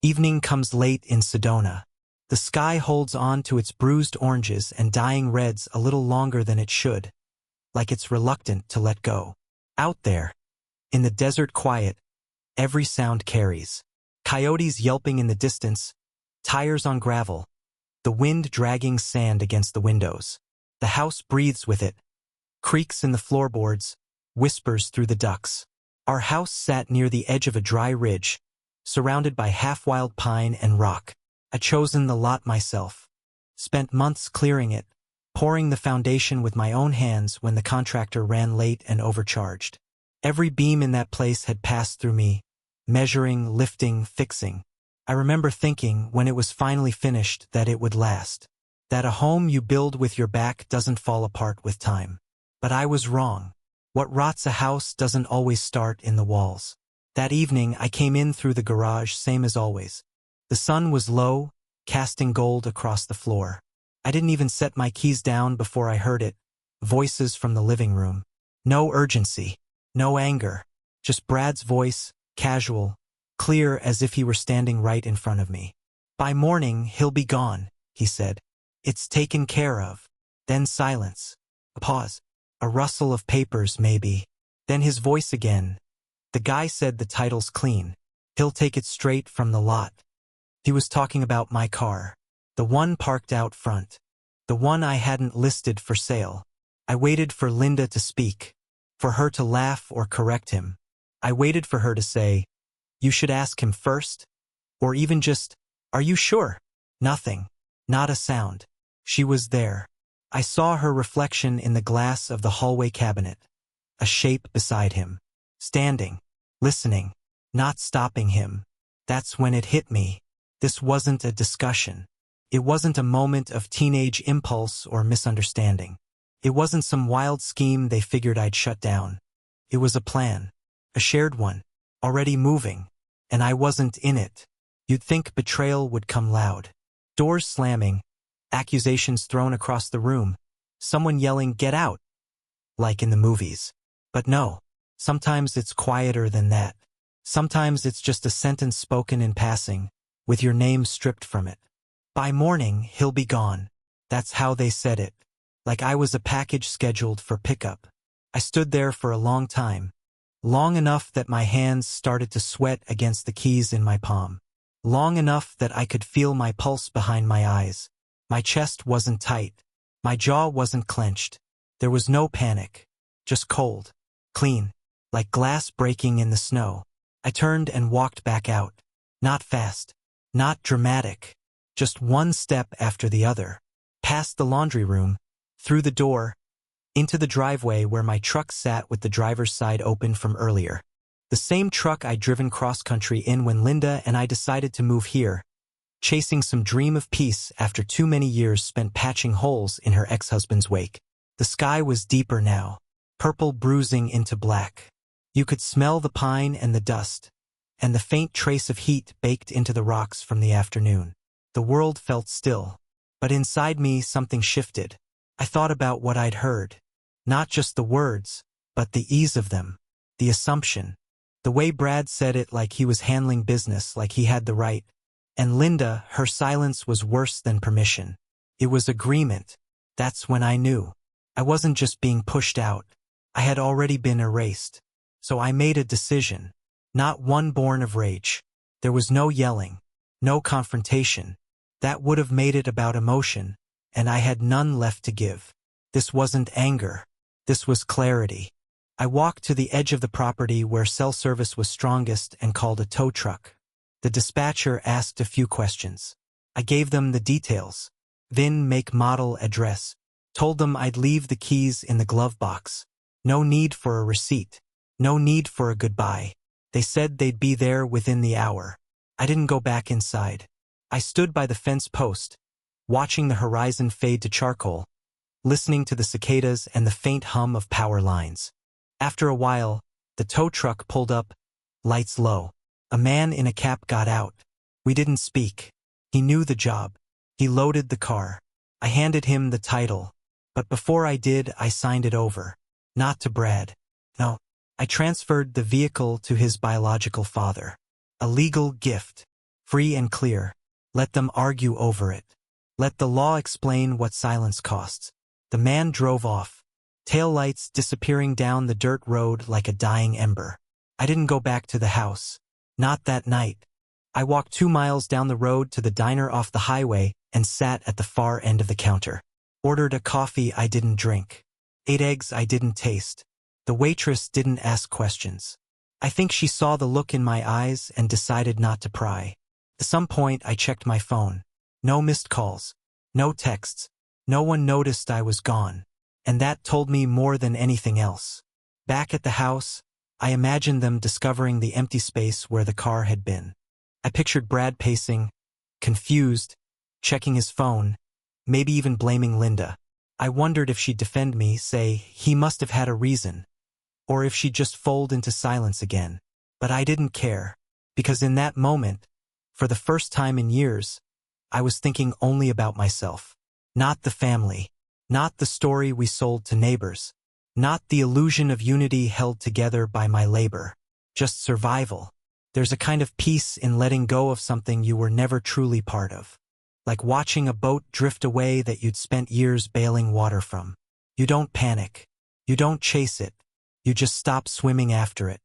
Evening comes late in Sedona. The sky holds on to its bruised oranges and dying reds a little longer than it should, like it's reluctant to let go. Out there, in the desert quiet, every sound carries. Coyotes yelping in the distance, tires on gravel, the wind dragging sand against the windows. The house breathes with it, creaks in the floorboards, whispers through the ducts. Our house sat near the edge of a dry ridge, surrounded by half-wild pine and rock. I'd chosen the lot myself, spent months clearing it, pouring the foundation with my own hands when the contractor ran late and overcharged. Every beam in that place had passed through me, measuring, lifting, fixing. I remember thinking, when it was finally finished, that it would last, that a home you build with your back doesn't fall apart with time. But I was wrong. What rots a house doesn't always start in the walls. That evening, I came in through the garage, same as always. The sun was low, casting gold across the floor. I didn't even set my keys down before I heard it. Voices from the living room. No urgency, no anger, just Brad's voice, casual, clear as if he were standing right in front of me. By morning, he'll be gone, he said. It's taken care of. Then silence. A pause. A rustle of papers, maybe. Then his voice again. The guy said the title's clean. He'll take it straight from the lot. He was talking about my car. The one parked out front. The one I hadn't listed for sale. I waited for Linda to speak, for her to laugh or correct him. I waited for her to say, "You should ask him first," or even just, "Are you sure?" Nothing. Not a sound. She was there. I saw her reflection in the glass of the hallway cabinet. A shape beside him. Standing. Listening. Not stopping him. That's when it hit me. This wasn't a discussion. It wasn't a moment of teenage impulse or misunderstanding. It wasn't some wild scheme they figured I'd shut down. It was a plan. A shared one. Already moving. And I wasn't in it. You'd think betrayal would come loud. Doors slamming. Accusations thrown across the room. Someone yelling, "Get out!" Like in the movies. But no. Sometimes it's quieter than that. Sometimes it's just a sentence spoken in passing, with your name stripped from it. By morning, he'll be gone. That's how they said it. Like I was a package scheduled for pickup. I stood there for a long time. Long enough that my hands started to sweat against the keys in my palm. Long enough that I could feel my pulse behind my eyes. My chest wasn't tight. My jaw wasn't clenched. There was no panic. Just cold. Clean. Like glass breaking in the snow. I turned and walked back out. Not fast. Not dramatic. Just one step after the other. Past the laundry room. Through the door. Into the driveway where my truck sat with the driver's side open from earlier. The same truck I'd driven cross-country in when Linda and I decided to move here. Chasing some dream of peace after too many years spent patching holes in her ex-husband's wake. The sky was deeper now. Purple bruising into black. You could smell the pine and the dust, and the faint trace of heat baked into the rocks from the afternoon. The world felt still, but inside me something shifted. I thought about what I'd heard. Not just the words, but the ease of them. The assumption. The way Brad said it, like he was handling business, like he had the right. And Linda, her silence was worse than permission. It was agreement. That's when I knew. I wasn't just being pushed out. I had already been erased. So I made a decision. Not one born of rage. There was no yelling. No confrontation. That would have made it about emotion, and I had none left to give. This wasn't anger. This was clarity. I walked to the edge of the property where cell service was strongest and called a tow truck. The dispatcher asked a few questions. I gave them the details. VIN, make, model, address. Told them I'd leave the keys in the glove box. No need for a receipt. No need for a goodbye. They said they'd be there within the hour. I didn't go back inside. I stood by the fence post, watching the horizon fade to charcoal, listening to the cicadas and the faint hum of power lines. After a while, the tow truck pulled up, lights low. A man in a cap got out. We didn't speak. He knew the job. He loaded the car. I handed him the title. But before I did, I signed it over. Not to Brad. No. I transferred the vehicle to his biological father. A legal gift. Free and clear. Let them argue over it. Let the law explain what silence costs. The man drove off, taillights disappearing down the dirt road like a dying ember. I didn't go back to the house. Not that night. I walked 2 miles down the road to the diner off the highway and sat at the far end of the counter. Ordered a coffee I didn't drink. Ate eggs I didn't taste. The waitress didn't ask questions. I think she saw the look in my eyes and decided not to pry. At some point I checked my phone. No missed calls. No texts. No one noticed I was gone. And that told me more than anything else. Back at the house, I imagined them discovering the empty space where the car had been. I pictured Brad pacing, confused, checking his phone, maybe even blaming Linda. I wondered if she'd defend me, say he must have had a reason, or if she'd just fold into silence again. But I didn't care, because in that moment, for the first time in years, I was thinking only about myself. Not the family, not the story we sold to neighbors, not the illusion of unity held together by my labor. Just survival. There's a kind of peace in letting go of something you were never truly part of. Like watching a boat drift away that you'd spent years bailing water from. You don't panic. You don't chase it. You just stop swimming after it.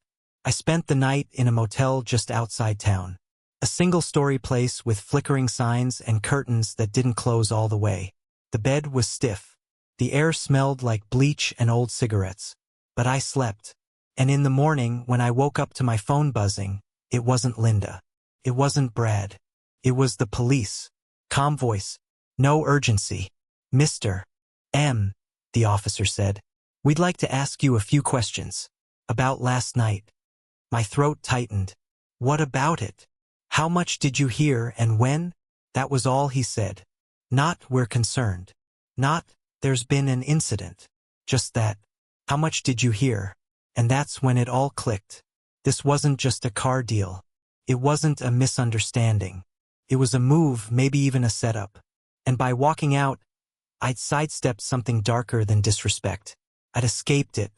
I spent the night in a motel just outside town. A single-story place with flickering signs and curtains that didn't close all the way. The bed was stiff. The air smelled like bleach and old cigarettes. But I slept. And in the morning, when I woke up to my phone buzzing, it wasn't Linda. It wasn't Brad. It was the police. Calm voice. No urgency. Mr. M., the officer said. We'd like to ask you a few questions. About last night. My throat tightened. What about it? How much did you hear and when? That was all he said. Not, we're concerned. Not, there's been an incident. Just that. How much did you hear? And that's when it all clicked. This wasn't just a car deal. It wasn't a misunderstanding. It was a move, maybe even a setup. And by walking out, I'd sidestepped something darker than disrespect. I'd escaped it.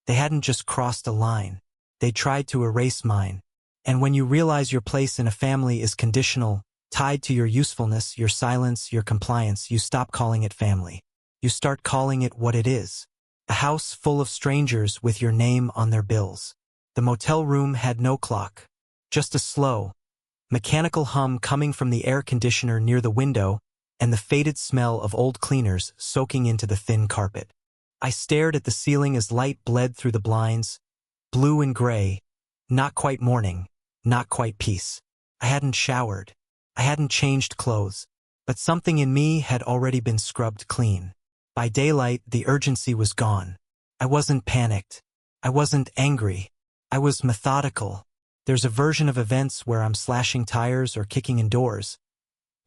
They hadn't just crossed a line. They tried to erase mine. And when you realize your place in a family is conditional, tied to your usefulness, your silence, your compliance, you stop calling it family. You start calling it what it is. A house full of strangers with your name on their bills. The motel room had no clock. Just a slow, mechanical hum coming from the air conditioner near the window and the faded smell of old cleaners soaking into the thin carpet. I stared at the ceiling as light bled through the blinds, blue and gray, not quite morning, not quite peace. I hadn't showered. I hadn't changed clothes, but something in me had already been scrubbed clean. By daylight, the urgency was gone. I wasn't panicked. I wasn't angry. I was methodical. There's a version of events where I'm slashing tires or kicking in doors.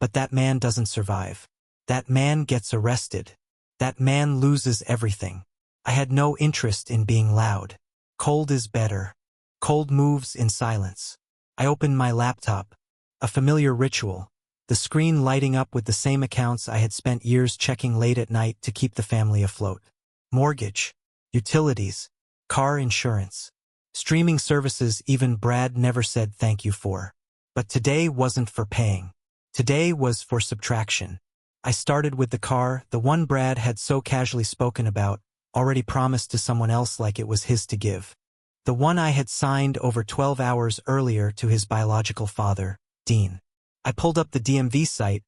But that man doesn't survive. That man gets arrested. That man loses everything. I had no interest in being loud. Cold is better. Cold moves in silence. I opened my laptop. A familiar ritual. The screen lighting up with the same accounts I had spent years checking late at night to keep the family afloat. Mortgage. Utilities. Car insurance. Streaming services even Brad never said thank you for. But today wasn't for paying. Today was for subtraction. I started with the car, the one Brad had so casually spoken about, already promised to someone else like it was his to give. The one I had signed over 12 hours earlier to his biological father, Dean. I pulled up the DMV site,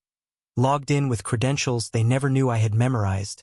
logged in with credentials they never knew I had memorized,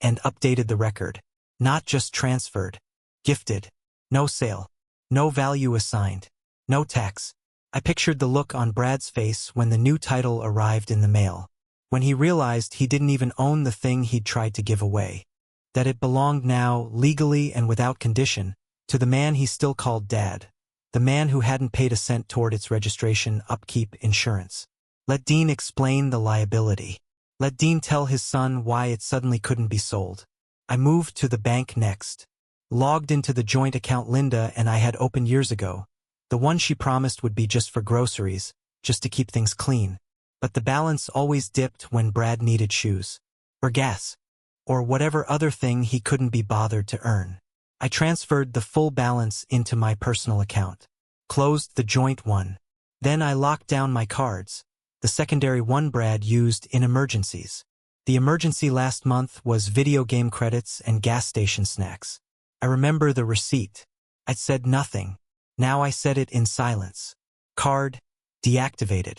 and updated the record. Not just transferred. Gifted. No sale. No value assigned. No tax. I pictured the look on Brad's face when the new title arrived in the mail. When he realized he didn't even own the thing he'd tried to give away. That it belonged now, legally and without condition, to the man he still called Dad. The man who hadn't paid a cent toward its registration, upkeep, insurance. Let Dean explain the liability. Let Dean tell his son why it suddenly couldn't be sold. I moved to the bank next. Logged into the joint account Linda and I had opened years ago. The one she promised would be just for groceries, just to keep things clean. But the balance always dipped when Brad needed shoes. Or gas. Or whatever other thing he couldn't be bothered to earn. I transferred the full balance into my personal account. Closed the joint one. Then I locked down my cards, the secondary one Brad used in emergencies. The emergency last month was video game credits and gas station snacks. I remember the receipt. I'd said nothing. Now I said it in silence. Card deactivated.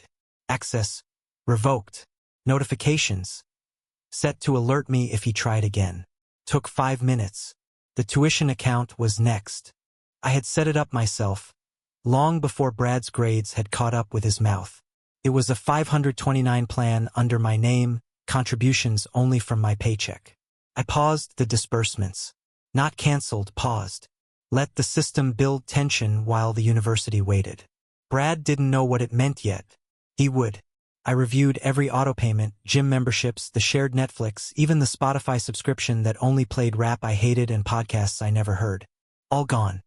Access revoked. Notifications set to alert me if he tried again. Took 5 minutes. The tuition account was next. I had set it up myself, long before Brad's grades had caught up with his mouth. It was a $529 plan under my name, contributions only from my paycheck. I paused the disbursements. Not canceled, paused. Let the system build tension while the university waited. Brad didn't know what it meant yet. He would. I reviewed every autopayment, gym memberships, the shared Netflix, even the Spotify subscription that only played rap I hated and podcasts I never heard. All gone.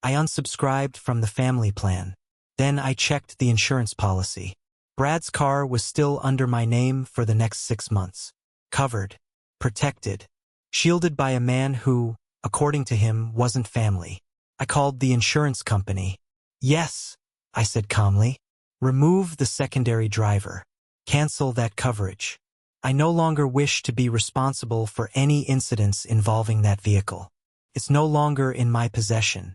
I unsubscribed from the family plan. Then I checked the insurance policy. Brad's car was still under my name for the next 6 months. Covered. Protected. Shielded by a man who, according to him, wasn't family. I called the insurance company. Yes, I said calmly. Remove the secondary driver. Cancel that coverage. I no longer wish to be responsible for any incidents involving that vehicle. It's no longer in my possession.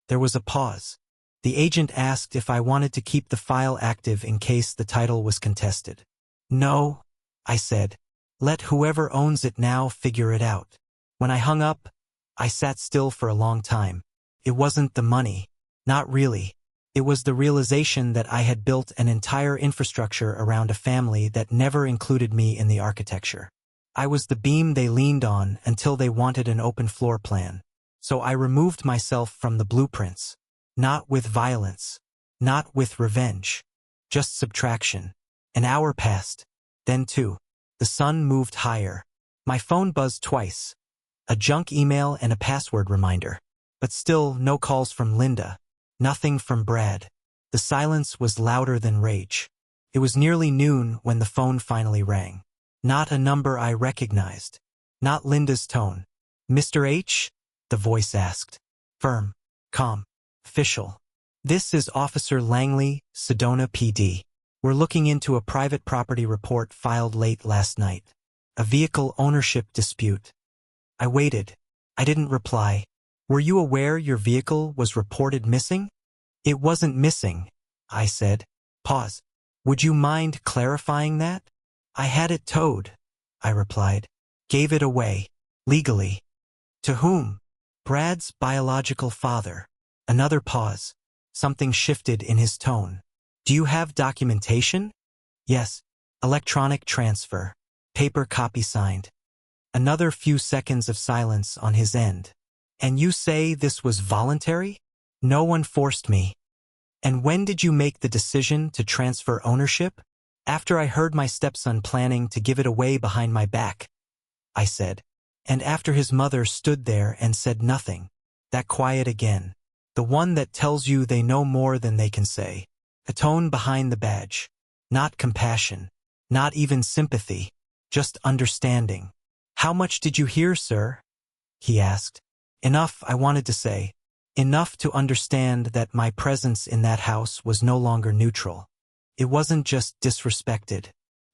There was a pause. The agent asked if I wanted to keep the file active in case the title was contested. No, I said. Let whoever owns it now figure it out. When I hung up, I sat still for a long time. It wasn't the money. Not really. It was the realization that I had built an entire infrastructure around a family that never included me in the architecture. I was the beam they leaned on until they wanted an open floor plan. So I removed myself from the blueprints. Not with violence. Not with revenge. Just subtraction. An hour passed. Then 2. The sun moved higher. My phone buzzed twice. A junk email and a password reminder. But still no calls from Linda. Nothing from Brad. The silence was louder than rage. It was nearly noon when the phone finally rang. Not a number I recognized. Not Linda's tone. Mr. H? The voice asked. Firm. Calm. Official. This is Officer Langley, Sedona PD. We're looking into a private property report filed late last night. A vehicle ownership dispute. I waited. I didn't reply. Were you aware your vehicle was reported missing? It wasn't missing, I said. Pause. Would you mind clarifying that? I had it towed, I replied. Gave it away. Legally. To whom? Brad's biological father. Another pause. Something shifted in his tone. Do you have documentation? Yes. Electronic transfer. Paper copy signed. Another few seconds of silence on his end. And you say this was voluntary? No one forced me. And when did you make the decision to transfer ownership? After I heard my stepson planning to give it away behind my back, I said. And after his mother stood there and said nothing. That quiet again. The one that tells you they know more than they can say. A tone behind the badge. Not compassion. Not even sympathy. Just understanding. How much did you hear, sir? He asked. Enough, I wanted to say. Enough to understand that my presence in that house was no longer neutral. It wasn't just disrespected.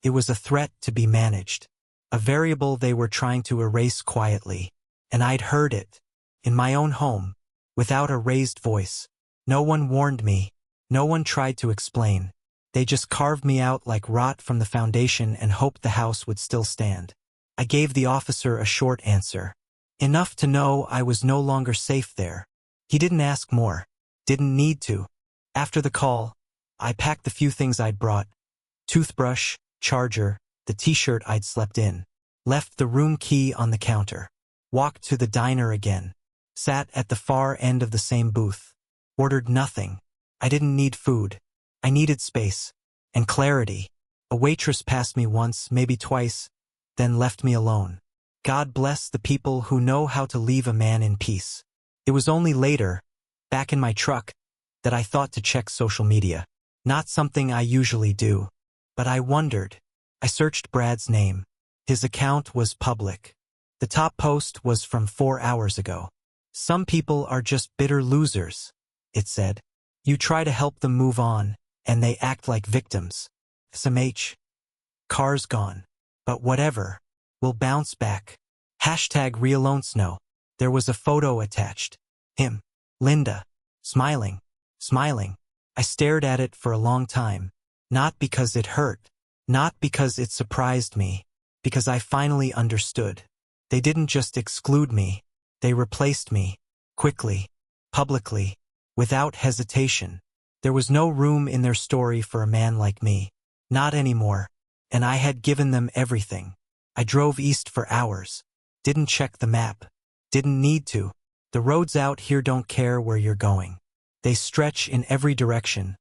It was a threat to be managed. A variable they were trying to erase quietly. And I'd heard it. In my own home. Without a raised voice. No one warned me. No one tried to explain. They just carved me out like rot from the foundation and hoped the house would still stand. I gave the officer a short answer. Enough to know I was no longer safe there. He didn't ask more. Didn't need to. After the call, I packed the few things I'd brought. Toothbrush, charger, the t-shirt I'd slept in. Left the room key on the counter. Walked to the diner again. Sat at the far end of the same booth. Ordered nothing. I didn't need food. I needed space. And clarity. A waitress passed me once, maybe twice, then left me alone. God bless the people who know how to leave a man in peace. It was only later, back in my truck, that I thought to check social media. Not something I usually do. But I wondered. I searched Brad's name. His account was public. The top post was from 4 hours ago. Some people are just bitter losers, it said. You try to help them move on, and they act like victims. SMH. Car's gone. But whatever. We'll bounce back. Hashtag #ReAloneSnow. There was a photo attached. Him. Linda. Smiling. Smiling. I stared at it for a long time. Not because it hurt. Not because it surprised me. Because I finally understood. They didn't just exclude me. They replaced me. Quickly. Publicly. Without hesitation. There was no room in their story for a man like me. Not anymore. And I had given them everything. I drove east for hours. Didn't check the map. Didn't need to. The roads out here don't care where you're going. They stretch in every direction.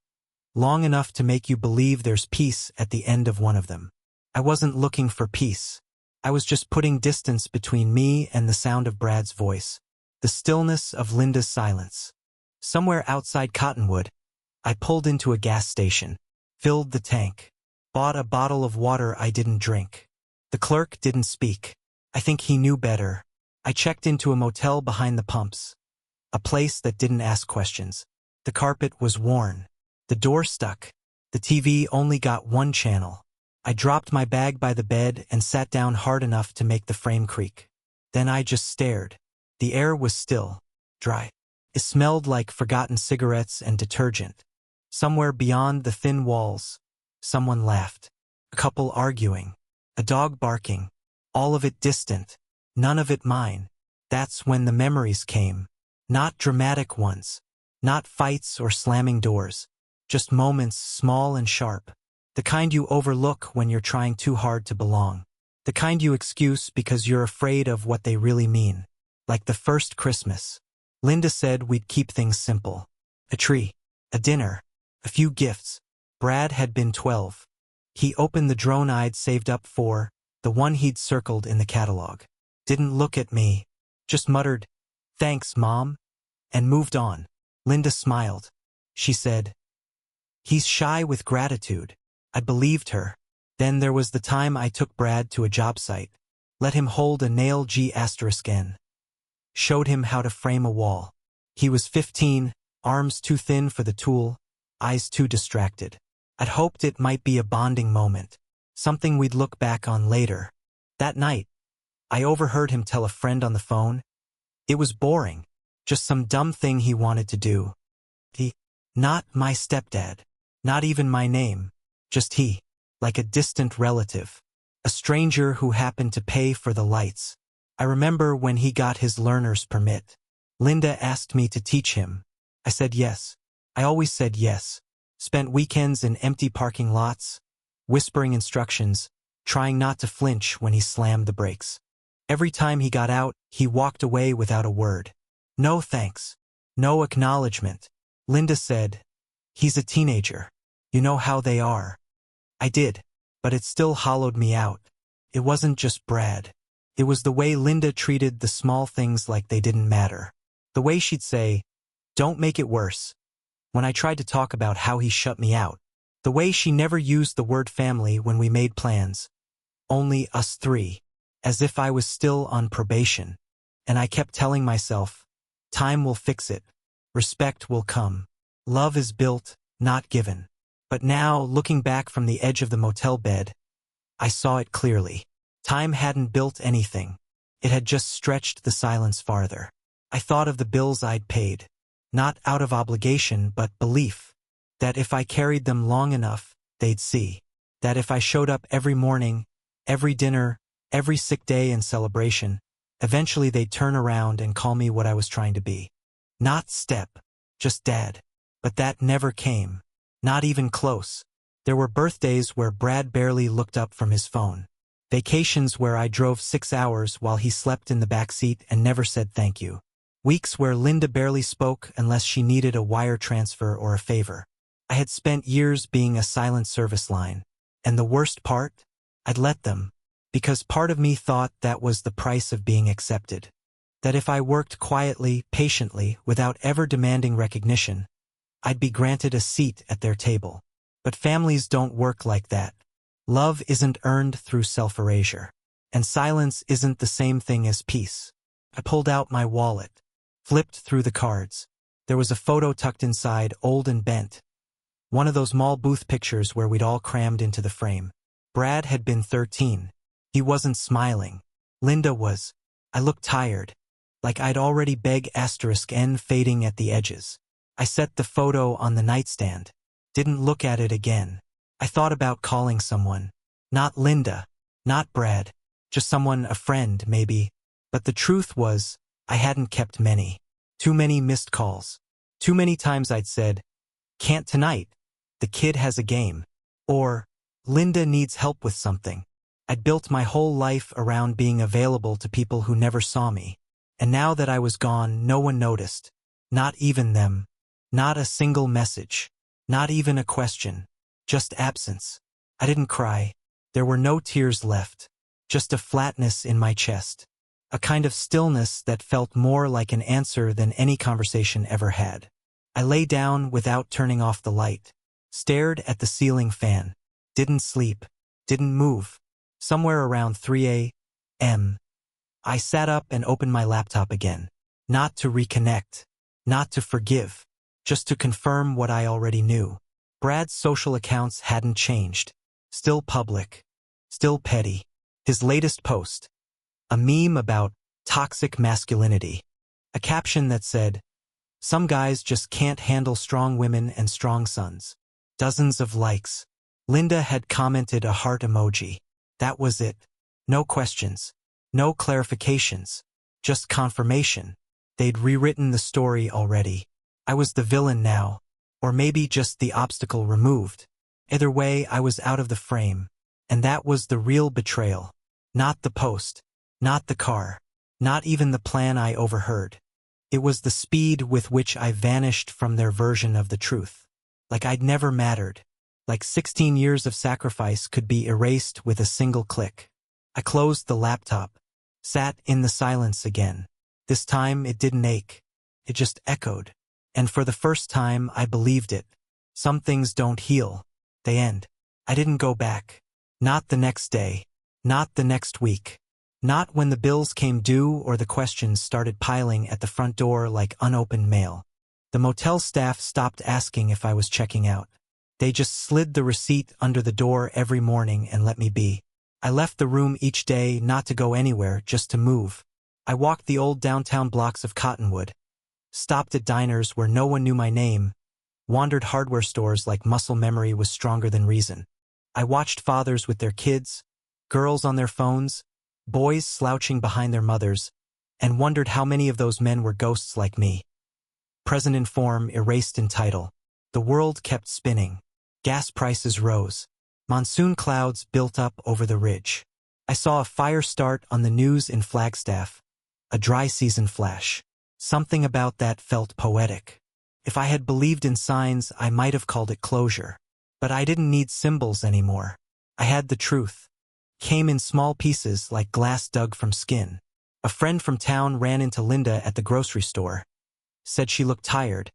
Long enough to make you believe there's peace at the end of one of them. I wasn't looking for peace. I was just putting distance between me and the sound of Brad's voice. The stillness of Linda's silence. Somewhere outside Cottonwood, I pulled into a gas station. Filled the tank. Bought a bottle of water I didn't drink. The clerk didn't speak. I think he knew better. I checked into a motel behind the pumps. A place that didn't ask questions. The carpet was worn. The door stuck. The TV only got one channel. I dropped my bag by the bed and sat down hard enough to make the frame creak. Then I just stared. The air was still. Dry. It smelled like forgotten cigarettes and detergent. Somewhere beyond the thin walls, someone laughed. A couple arguing. A dog barking. All of it distant. None of it mine. That's when the memories came. Not dramatic ones. Not fights or slamming doors. Just moments small and sharp. The kind you overlook when you're trying too hard to belong. The kind you excuse because you're afraid of what they really mean. Like the first Christmas. Linda said we'd keep things simple. A tree. A dinner. A few gifts. Brad had been 12. He opened the drone I'd saved up for, the one he'd circled in the catalog. Didn't look at me. Just muttered, "Thanks, Mom," and moved on. Linda smiled. She said, "He's shy with gratitude." I believed her. Then there was the time I took Brad to a job site. Let him hold a nail G***N. Showed him how to frame a wall. He was 15, arms too thin for the tool, eyes too distracted. I'd hoped it might be a bonding moment. Something we'd look back on later. That night, I overheard him tell a friend on the phone. It was boring. Just some dumb thing he wanted to do. Not my stepdad. Not even my name. Just he. Like a distant relative. A stranger who happened to pay for the lights. I remember when he got his learner's permit. Linda asked me to teach him. I said yes. I always said yes. Spent weekends in empty parking lots, whispering instructions, trying not to flinch when he slammed the brakes. Every time he got out, he walked away without a word. No thanks. No acknowledgement. Linda said, "He's a teenager. You know how they are." I did, but it still hollowed me out. It wasn't just Brad. It was the way Linda treated the small things like they didn't matter. The way she'd say, "Don't make it worse," when I tried to talk about how he shut me out. The way she never used the word family when we made plans. Only us three. As if I was still on probation. And I kept telling myself, time will fix it. Respect will come. Love is built, not given. But now, looking back from the edge of the motel bed, I saw it clearly. Time hadn't built anything. It had just stretched the silence farther. I thought of the bills I'd paid. Not out of obligation, but belief. That if I carried them long enough, they'd see. That if I showed up every morning, every dinner, every sick day and celebration, eventually they'd turn around and call me what I was trying to be. Not step, just dad. But that never came. Not even close. There were birthdays where Brad barely looked up from his phone. Vacations where I drove 6 hours while he slept in the backseat and never said thank you. Weeks where Linda barely spoke unless she needed a wire transfer or a favor. I had spent years being a silent service line. And the worst part? I'd let them. Because part of me thought that was the price of being accepted. That if I worked quietly, patiently, without ever demanding recognition, I'd be granted a seat at their table. But families don't work like that. Love isn't earned through self-erasure. And silence isn't the same thing as peace. I pulled out my wallet. Flipped through the cards. There was a photo tucked inside, old and bent. One of those mall booth pictures where we'd all crammed into the frame. Brad had been 13. He wasn't smiling. Linda was. I looked tired, like I'd already begged *n fading at the edges. I set the photo on the nightstand. Didn't look at it again. I thought about calling someone. Not Linda. Not Brad. Just someone, a friend, maybe. But the truth was, I hadn't kept many. Too many missed calls. Too many times I'd said, "Can't tonight. The kid has a game." Or, "Linda needs help with something." I'd built my whole life around being available to people who never saw me. And now that I was gone, no one noticed. Not even them. Not a single message. Not even a question. Just absence. I didn't cry. There were no tears left. Just a flatness in my chest. A kind of stillness that felt more like an answer than any conversation ever had. I lay down without turning off the light. Stared at the ceiling fan. Didn't sleep. Didn't move. Somewhere around 3 a.m. I sat up and opened my laptop again. Not to reconnect. Not to forgive. Just to confirm what I already knew. Brad's social accounts hadn't changed. Still public. Still petty. His latest post. A meme about toxic masculinity. A caption that said, "Some guys just can't handle strong women and strong sons." Dozens of likes. Linda had commented a heart emoji. That was it. No questions. No clarifications. Just confirmation. They'd rewritten the story already. I was the villain now. Or maybe just the obstacle removed. Either way, I was out of the frame. And that was the real betrayal. Not the post. Not the car. Not even the plan I overheard. It was the speed with which I vanished from their version of the truth. Like I'd never mattered. Like 16 years of sacrifice could be erased with a single click. I closed the laptop. Sat in the silence again. This time it didn't ache. It just echoed. And for the first time I believed it. Some things don't heal. They end. I didn't go back. Not the next day. Not the next week. Not when the bills came due or the questions started piling at the front door like unopened mail. The motel staff stopped asking if I was checking out. They just slid the receipt under the door every morning and let me be. I left the room each day not to go anywhere, just to move. I walked the old downtown blocks of Cottonwood. Stopped at diners where no one knew my name. Wandered hardware stores like muscle memory was stronger than reason. I watched fathers with their kids, girls on their phones, boys slouching behind their mothers, and wondered how many of those men were ghosts like me. Present in form, erased in title. The world kept spinning. Gas prices rose. Monsoon clouds built up over the ridge. I saw a fire start on the news in Flagstaff. A dry season flash. Something about that felt poetic. If I had believed in signs, I might have called it closure. But I didn't need symbols anymore. I had the truth. Came in small pieces like glass dug from skin. A friend from town ran into Linda at the grocery store. Said she looked tired.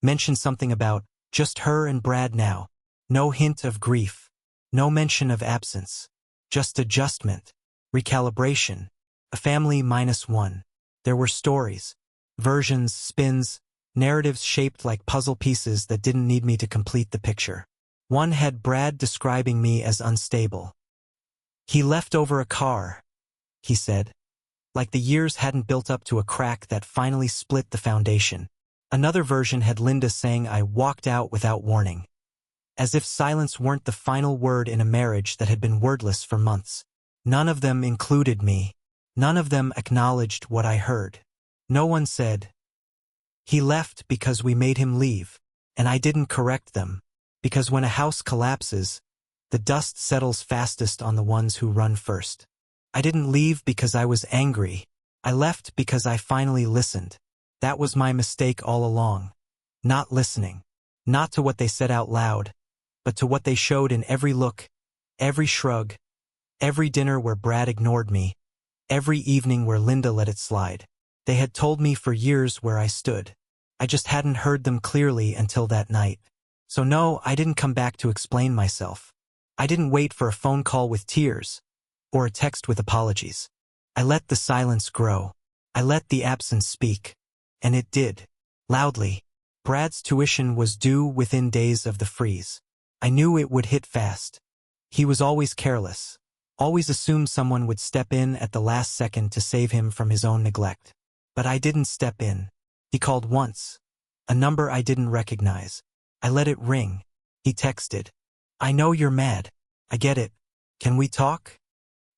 Mentioned something about just her and Brad now. No hint of grief. No mention of absence. Just adjustment. Recalibration. A family -1. There were stories. Versions, spins, narratives shaped like puzzle pieces that didn't need me to complete the picture. One had Brad describing me as unstable. He left over a car, he said. Like the years hadn't built up to a crack that finally split the foundation. Another version had Linda saying I walked out without warning. As if silence weren't the final word in a marriage that had been wordless for months. None of them included me. None of them acknowledged what I heard. No one said, "He left because we made him leave," and I didn't correct them. Because when a house collapses, the dust settles fastest on the ones who run first. I didn't leave because I was angry. I left because I finally listened. That was my mistake all along. Not listening. Not to what they said out loud, but to what they showed in every look, every shrug, every dinner where Brad ignored me, every evening where Linda let it slide. They had told me for years where I stood. I just hadn't heard them clearly until that night. So no, I didn't come back to explain myself. I didn't wait for a phone call with tears, or a text with apologies. I let the silence grow. I let the absence speak. And it did. Loudly. Brad's tuition was due within days of the freeze. I knew it would hit fast. He was always careless, always assumed someone would step in at the last second to save him from his own neglect. But I didn't step in. He called once, a number I didn't recognize. I let it ring. He texted, "I know you're mad. I get it. Can we talk?"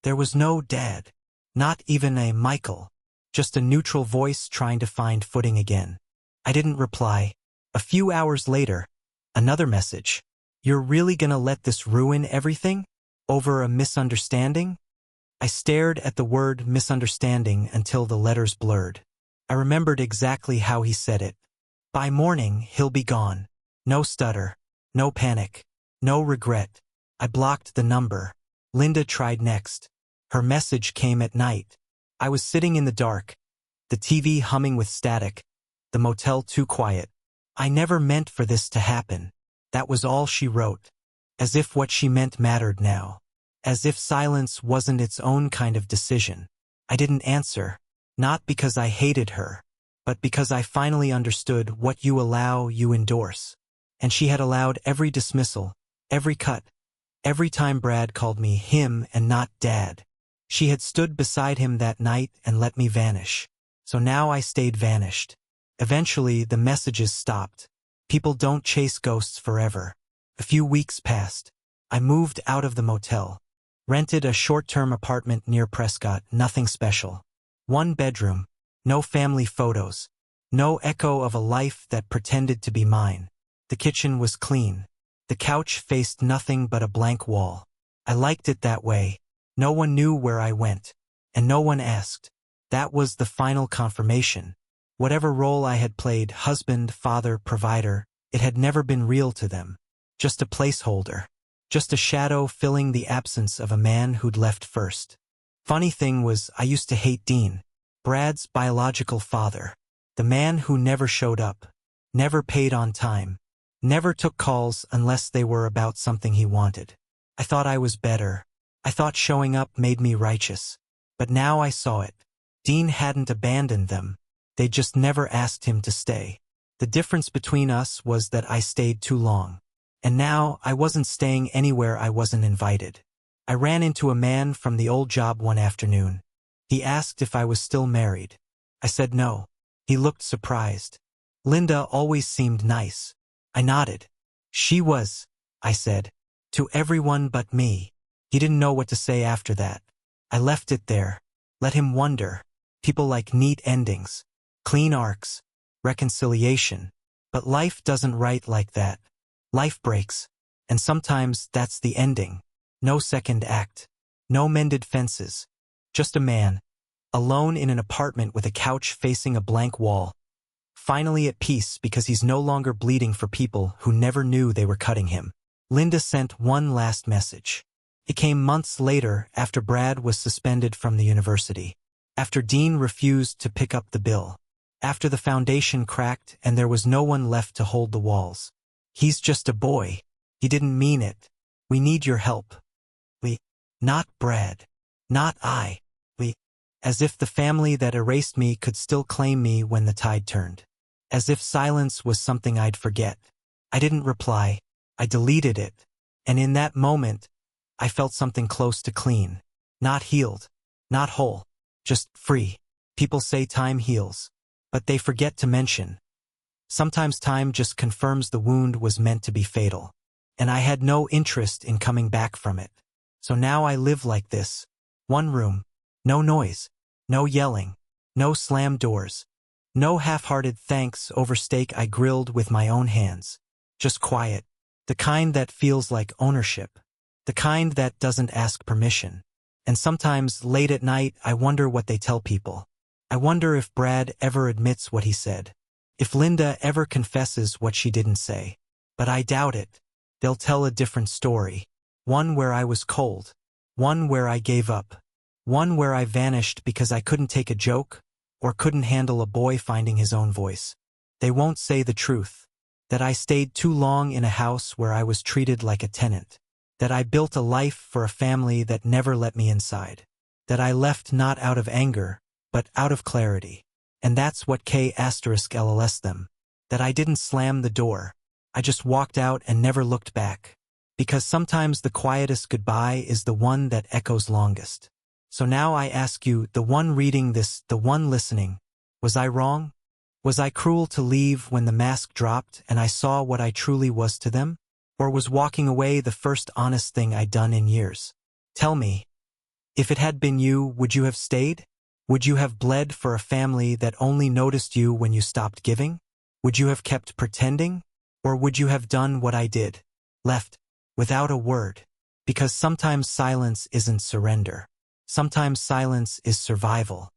There was no dad. Not even a Michael. Just a neutral voice trying to find footing again. I didn't reply. A few hours later, another message. "You're really gonna let this ruin everything? Over a misunderstanding?" I stared at the word misunderstanding until the letters blurred. I remembered exactly how he said it. "By morning, he'll be gone. No stutter. No panic. No regret." I blocked the number. Linda tried next. Her message came at night. I was sitting in the dark, the TV humming with static, the motel too quiet. "I never meant for this to happen." That was all she wrote. As if what she meant mattered now. As if silence wasn't its own kind of decision. I didn't answer. Not because I hated her, but because I finally understood what you allow, you endorse. And she had allowed every dismissal, every cut, every time Brad called me him and not dad. She had stood beside him that night and let me vanish. So now I stayed vanished. Eventually, the messages stopped. People don't chase ghosts forever. A few weeks passed. I moved out of the motel. Rented a short-term apartment near Prescott, nothing special. One bedroom, no family photos, no echo of a life that pretended to be mine. The kitchen was clean. The couch faced nothing but a blank wall. I liked it that way. No one knew where I went, and no one asked. That was the final confirmation. Whatever role I had played, husband, father, provider, it had never been real to them. Just a placeholder. Just a shadow filling the absence of a man who'd left first. Funny thing was, I used to hate Dean, Brad's biological father. The man who never showed up, never paid on time, never took calls unless they were about something he wanted. I thought I was better. I thought showing up made me righteous. But now I saw it. Dean hadn't abandoned them. They just never asked him to stay. The difference between us was that I stayed too long. And now I wasn't staying anywhere I wasn't invited. I ran into a man from the old job one afternoon. He asked if I was still married. I said no. He looked surprised. Linda always seemed nice. I nodded. She was, I said, to everyone but me. He didn't know what to say after that. I left it there. Let him wonder. People like neat endings, clean arcs, reconciliation. But life doesn't write like that. Life breaks. And sometimes that's the ending. No second act. No mended fences. Just a man, alone in an apartment with a couch facing a blank wall. Finally at peace because he's no longer bleeding for people who never knew they were cutting him. Linda sent one last message. It came months later after Brad was suspended from the university. After Dean refused to pick up the bill. After the foundation cracked and there was no one left to hold the walls. He's just a boy. He didn't mean it. We need your help. We. Not Brad. Not I. We. As if the family that erased me could still claim me when the tide turned. As if silence was something I'd forget. I didn't reply. I deleted it. And in that moment, I felt something close to clean. Not healed. Not whole. Just free. People say time heals. But they forget to mention. Sometimes time just confirms the wound was meant to be fatal. And I had no interest in coming back from it. So now I live like this. One room. No noise. No yelling. No slammed doors. No half-hearted thanks over steak I grilled with my own hands. Just quiet. The kind that feels like ownership. The kind that doesn't ask permission. And sometimes, late at night, I wonder what they tell people. I wonder if Brad ever admits what he said. If Linda ever confesses what she didn't say. But I doubt it. They'll tell a different story. One where I was cold. One where I gave up. One where I vanished because I couldn't take a joke, or couldn't handle a boy finding his own voice. They won't say the truth. That I stayed too long in a house where I was treated like a tenant. That I built a life for a family that never let me inside. That I left not out of anger, but out of clarity. And that's what K*LLS them. that I didn't slam the door. I just walked out and never looked back. Because sometimes the quietest goodbye is the one that echoes longest. So now I ask you, the one reading this, the one listening, was I wrong? Was I cruel to leave when the mask dropped and I saw what I truly was to them? Or was walking away the first honest thing I'd done in years? Tell me, if it had been you, would you have stayed? Would you have bled for a family that only noticed you when you stopped giving? Would you have kept pretending? Or would you have done what I did? Left, without a word. Because sometimes silence isn't surrender. Sometimes silence is survival.